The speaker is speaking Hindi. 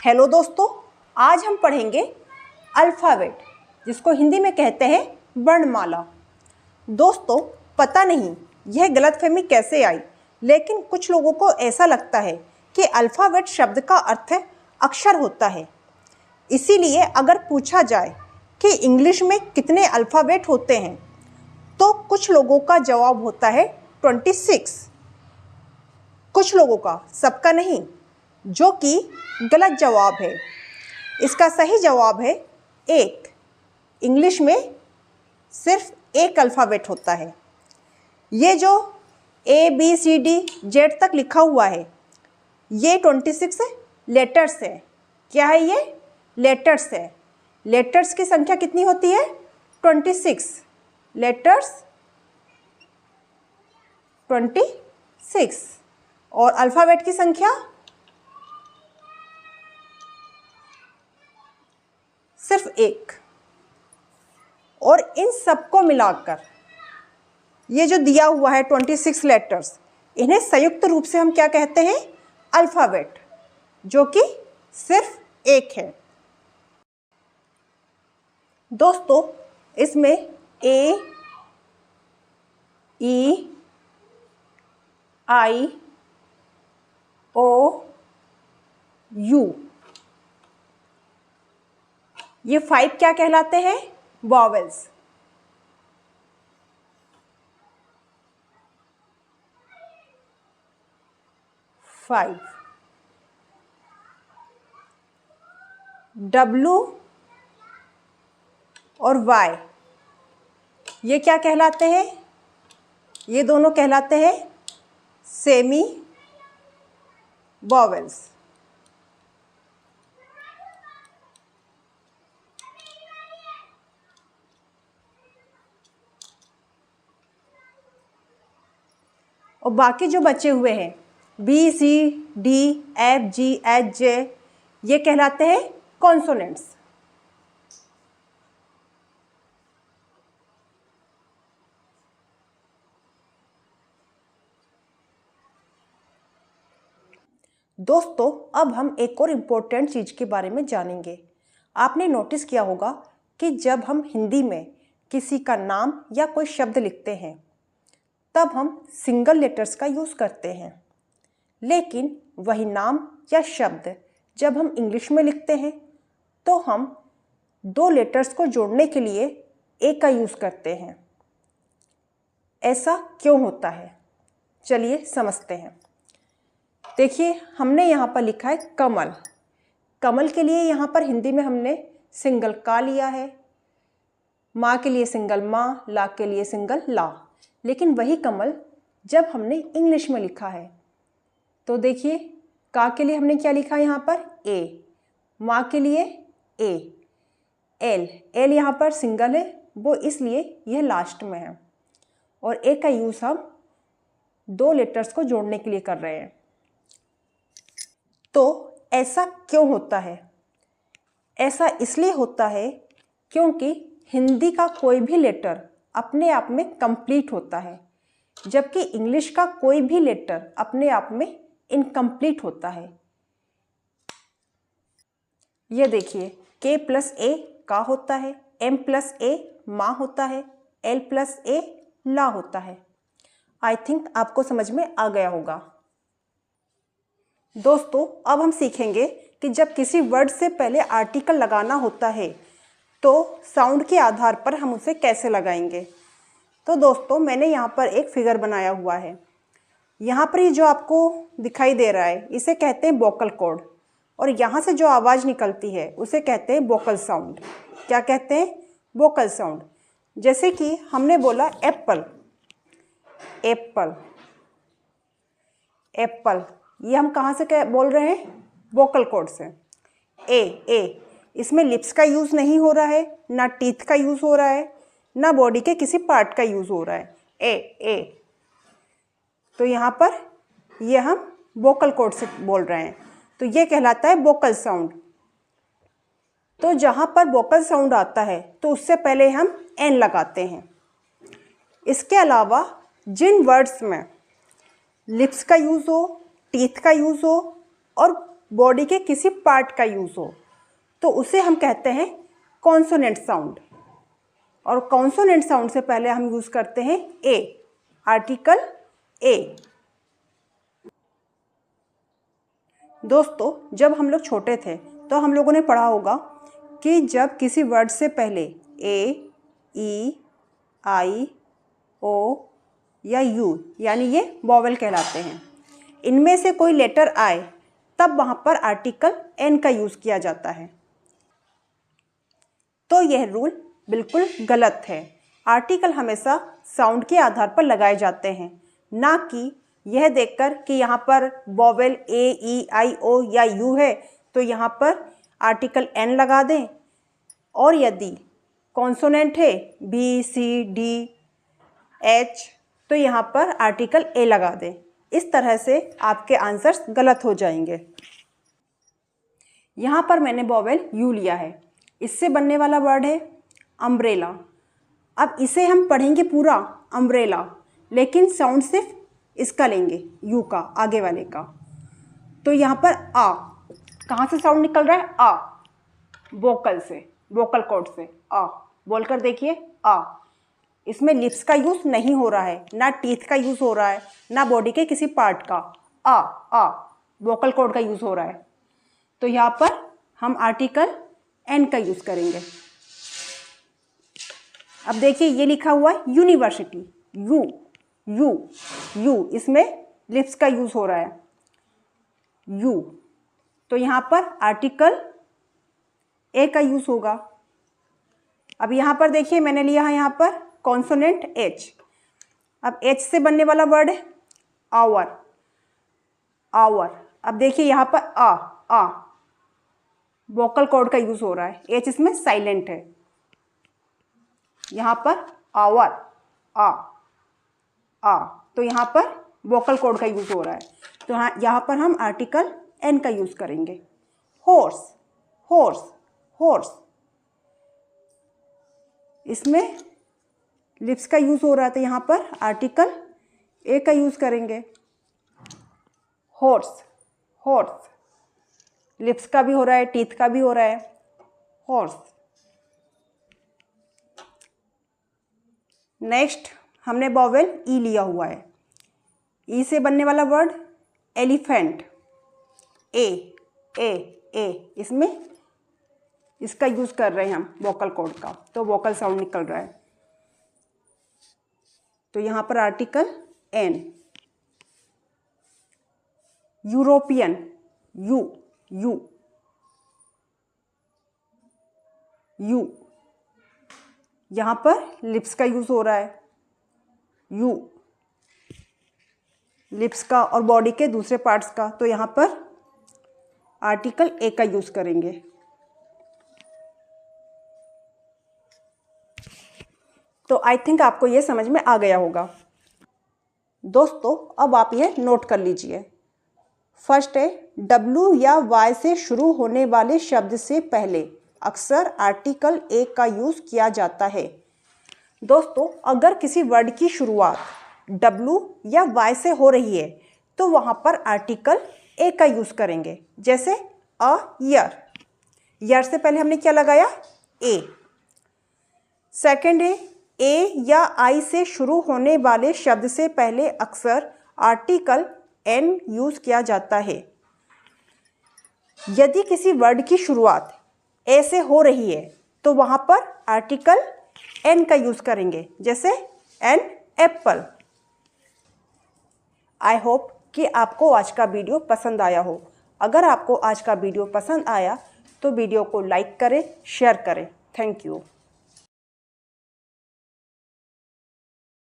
हेलो दोस्तों, आज हम पढ़ेंगे अल्फ़ाबेट, जिसको हिंदी में कहते हैं वर्णमाला। दोस्तों, पता नहीं यह गलतफहमी कैसे आई, लेकिन कुछ लोगों को ऐसा लगता है कि अल्फ़ाबेट शब्द का अर्थ अक्षर होता है। इसीलिए अगर पूछा जाए कि इंग्लिश में कितने अल्फ़ाबेट होते हैं, तो कुछ लोगों का जवाब होता है 26। कुछ लोगों का, सबका नहीं, जो कि गलत जवाब है। इसका सही जवाब है 1। इंग्लिश में सिर्फ एक अल्फ़ाबेट होता है। ये जो ABCD Z तक लिखा हुआ है, ये 26 लेटर्स है। क्या है ये? लेटर्स है। लेटर्स की संख्या कितनी होती है? 26 लेटर्स, 26। और अल्फ़ाबेट की संख्या सिर्फ 1। और इन सबको मिलाकर ये जो दिया हुआ है 26 लेटर्स, इन्हें संयुक्त रूप से हम क्या कहते हैं? अल्फ़ाबेट, जो कि सिर्फ एक है। दोस्तों, इसमें A, E, I, O, U, ये 5 क्या कहलाते हैं? वॉवेल्स। W और Y, ये क्या कहलाते हैं? ये दोनों कहलाते हैं सेमी वॉवेल्स। और बाकी जो बचे हुए हैं B, C, D, F, G, H, J, ये कहलाते हैं कॉन्सोनेंट्स। दोस्तों, अब हम एक और इम्पोर्टेंट चीज़ के बारे में जानेंगे। आपने नोटिस किया होगा कि जब हम हिंदी में किसी का नाम या कोई शब्द लिखते हैं, तब हम सिंगल लेटर्स का यूज़ करते हैं। लेकिन वही नाम या शब्द जब हम इंग्लिश में लिखते हैं, तो हम 2 लेटर्स को जोड़ने के लिए ए का यूज़ करते हैं। ऐसा क्यों होता है? चलिए समझते हैं। देखिए, हमने यहाँ पर लिखा है कमल। कमल के लिए यहाँ पर हिंदी में हमने सिंगल का लिया है, माँ के लिए सिंगल माँ, ला के लिए सिंगल ला। लेकिन वही कमल जब हमने इंग्लिश में लिखा है, तो देखिए, का के लिए हमने क्या लिखा है यहाँ पर? ए। माँ के लिए ए। एल, एल यहाँ पर सिंगल है, वो इसलिए यह लास्ट में है। और ए का यूज़ हम 2 लेटर्स को जोड़ने के लिए कर रहे हैं। तो ऐसा क्यों होता है? ऐसा इसलिए होता है क्योंकि हिंदी का कोई भी लेटर अपने आप में कंप्लीट होता है, जबकि इंग्लिश का कोई भी लेटर अपने आप में इनकम्प्लीट होता है। ये देखिए, K + A का होता है, M + A माँ होता है, L + A ला होता है। आई थिंक आपको समझ में आ गया होगा। दोस्तों, अब हम सीखेंगे कि जब किसी वर्ड से पहले आर्टिकल लगाना होता है, तो साउंड के आधार पर हम उसे कैसे लगाएंगे। तो दोस्तों, मैंने यहाँ पर एक फिगर बनाया हुआ है। यहाँ पर ये जो आपको दिखाई दे रहा है, इसे कहते हैं वोकल कॉर्ड। और यहाँ से जो आवाज़ निकलती है, उसे कहते हैं वोकल साउंड। क्या कहते हैं? Vocal sound. जैसे कि हमने बोला एप्पल, एप्पल, एप्पल, ये हम कहाँ से बोल रहे हैं? वोकल कॉर्ड से। ए, ए, इसमें लिप्स का यूज़ नहीं हो रहा है, ना टीथ का यूज़ हो रहा है, ना बॉडी के किसी पार्ट का यूज़ हो रहा है। ए, ए। तो यहाँ पर ये हम वोकल कॉर्ड से बोल रहे हैं, तो ये कहलाता है वोकल साउंड। तो जहाँ पर वोकल साउंड आता है, तो उससे पहले हम एन लगाते हैं। इसके अलावा जिन वर्ड्स में लिप्स का यूज़ हो, टीथ का यूज़ हो और बॉडी के किसी पार्ट का यूज़ हो तो उसे हम कहते हैं कॉन्सोनेंट साउंड। और कॉन्सोनेंट साउंड से पहले हम यूज़ करते हैं ए, आर्टिकल ए। दोस्तों, जब हम लोग छोटे थे तो हम लोगों ने पढ़ा होगा कि जब किसी वर्ड से पहले ए, ई, आई, ओ या यू यानी ये वॉवेल कहलाते हैं, इनमें से कोई लेटर आए तब वहाँ पर आर्टिकल एन का यूज़ किया जाता है। तो यह रूल बिल्कुल गलत है। आर्टिकल हमेशा साउंड के आधार पर लगाए जाते हैं, ना कि यह देखकर कि यहाँ पर वॉवेल ए, ई, आई, ओ या यू है तो यहाँ पर आर्टिकल एन लगा दें, और यदि कॉन्सोनेंट है बी, सी, डी, एच तो यहाँ पर आर्टिकल ए लगा दें। इस तरह से आपके आंसर्स गलत हो जाएंगे। यहाँ पर मैंने वॉवेल यू लिया है, इससे बनने वाला वर्ड है अम्ब्रेला। अब इसे हम पढ़ेंगे पूरा अम्ब्रेला, लेकिन साउंड सिर्फ इसका लेंगे, यू का, आगे वाले का। तो यहाँ पर आ, कहाँ से साउंड निकल रहा है? आ, वोकल से, वोकल कॉर्ड से। आ बोलकर देखिए, आ। इसमें लिप्स का यूज़ नहीं हो रहा है, ना टीथ का यूज़ हो रहा है, ना बॉडी के किसी पार्ट का। आ वोकल कॉर्ड का यूज़ हो रहा है। तो यहाँ पर हम आर्टिकल एन का यूज़ करेंगे। अब देखिए ये लिखा हुआ है यूनिवर्सिटी, यू यू यू, इसमें लिप्स का यूज़ हो रहा है, यू। तो यहाँ पर आर्टिकल ए का यूज़ होगा। अब यहाँ पर देखिए मैंने लिया है यहाँ पर कॉन्सोनेंट एच। अब एच से बनने वाला वर्ड है आवर, आवर। अब देखिए यहाँ पर आ वोकल कॉर्ड का यूज़ हो रहा है, एच इसमें साइलेंट है। यहाँ पर आवर, आ, तो यहाँ पर वोकल कॉर्ड का यूज़ हो रहा है। तो यहाँ पर हम आर्टिकल एन का यूज़ करेंगे। हॉर्स, हॉर्स, हॉर्स, इसमें लिप्स का यूज़ हो रहा है, तो यहाँ पर आर्टिकल ए का यूज़ करेंगे। हॉर्स, हॉर्स, लिप्स का भी हो रहा है, टीथ का भी हो रहा है, हॉर्स। नेक्स्ट हमने वॉवेल ई लिया हुआ है। ई से बनने वाला वर्ड एलिफेंट, ए ए ए, इसमें इसका यूज़ कर रहे हैं हम वोकल कॉर्ड का, तो वोकल साउंड निकल रहा है। तो यहाँ पर article an. European, you you you, यहाँ पर लिप्स का यूज़ हो रहा है, यू, लिप्स का और बॉडी के दूसरे पार्ट्स का, तो यहाँ पर आर्टिकल ए का यूज़ करेंगे। तो आई थिंक आपको ये समझ में आ गया होगा। दोस्तों, अब आप ये नोट कर लीजिए। फर्स्ट है W या Y से शुरू होने वाले शब्द से पहले अक्सर आर्टिकल ए का यूज़ किया जाता है। दोस्तों, अगर किसी वर्ड की शुरुआत W या Y से हो रही है तो वहाँ पर आर्टिकल ए का यूज़ करेंगे। जैसे अ ईयर, ईयर से पहले हमने क्या लगाया? ए। सेकंड है ए या आई से शुरू होने वाले शब्द से पहले अक्सर आर्टिकल एन यूज़ किया जाता है। यदि किसी वर्ड की शुरुआत ए से हो रही है तो वहाँ पर आर्टिकल एन का यूज़ करेंगे, जैसे एन एप्पल। आई होप कि आपको आज का वीडियो पसंद आया हो। अगर आपको आज का वीडियो पसंद आया तो वीडियो को लाइक करें, शेयर करें। Thank you.